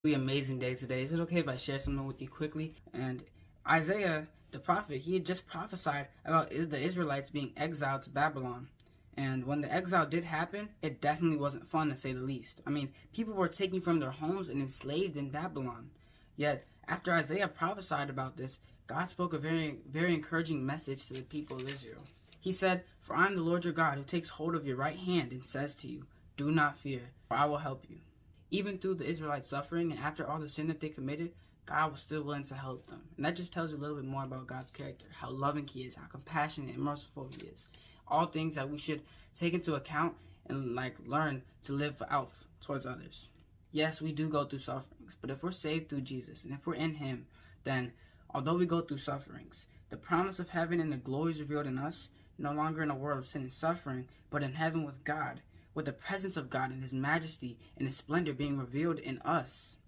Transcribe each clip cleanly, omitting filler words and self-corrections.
Really amazing day today. Is it okay if I share something with you quickly? And Isaiah, the prophet, he had just prophesied about the Israelites being exiled to Babylon. And when the exile did happen, it definitely wasn't fun, to say the least. I mean, people were taken from their homes and enslaved in Babylon. Yet, after Isaiah prophesied about this, God spoke a very, very encouraging message to the people of Israel. He said, "For I am the Lord your God, who takes hold of your right hand and says to you, 'Do not fear, for I will help you.'" Even through the Israelites' suffering and after all the sin that they committed, God was still willing to help them. And that just tells you a little bit more about God's character, how loving He is, how compassionate and merciful He is. All things that we should take into account and learn to live out towards others. Yes, we do go through sufferings, but if we're saved through Jesus and if we're in Him, then although we go through sufferings, the promise of heaven and the glory is revealed in us, no longer in a world of sin and suffering, but in heaven with God, with the presence of God and His majesty and His splendor being revealed in us.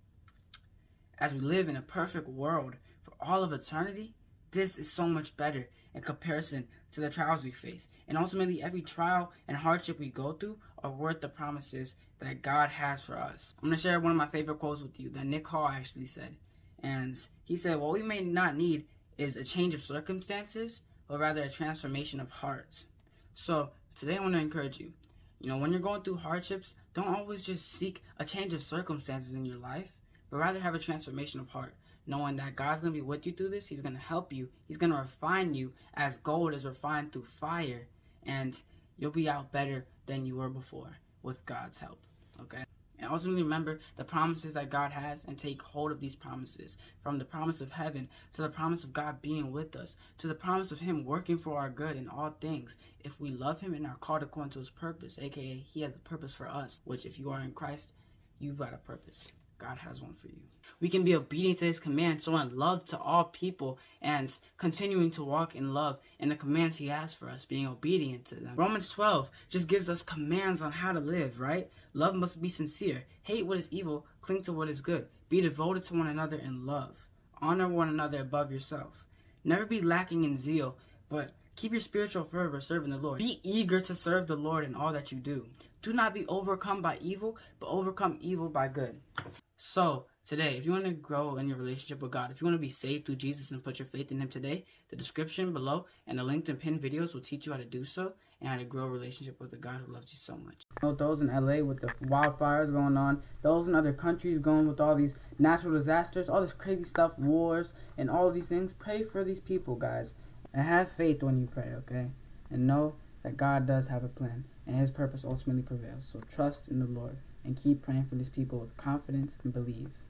As we live in a perfect world for all of eternity, this is so much better in comparison to the trials we face. And ultimately, every trial and hardship we go through are worth the promises that God has for us. I'm going to share one of my favorite quotes with you that Nick Hall actually said. And he said, "What we may not need is a change of circumstances, but rather a transformation of heart." So today I want to encourage you. When you're going through hardships, don't always just seek a change of circumstances in your life, but rather have a transformation of heart, knowing that God's going to be with you through this. He's going to help you. He's going to refine you as gold is refined through fire, and you'll be out better than you were before with God's help, okay? And ultimately remember the promises that God has and take hold of these promises, from the promise of heaven to the promise of God being with us, to the promise of Him working for our good in all things if we love Him and are called according to His purpose, aka He has a purpose for us, which if you are in Christ, you've got a purpose. God has one for you. We can be obedient to His command, showing love to all people and continuing to walk in love and the commands He has for us, being obedient to them. Romans 12 just gives us commands on how to live, right? Love must be sincere. Hate what is evil. Cling to what is good. Be devoted to one another in love. Honor one another above yourself. Never be lacking in zeal, but keep your spiritual fervor serving the Lord. Be eager to serve the Lord in all that you do. Do not be overcome by evil, but overcome evil by good. So, today, if you want to grow in your relationship with God, if you want to be saved through Jesus and put your faith in Him today, the description below and the linked and pinned videos will teach you how to do so and how to grow a relationship with the God who loves you so much. Those in LA with the wildfires going on, those in other countries going with all these natural disasters, all this crazy stuff, wars, and all of these things, pray for these people, guys. And have faith when you pray, okay? And know that God does have a plan, and His purpose ultimately prevails. So trust in the Lord and keep praying for these people with confidence and believe.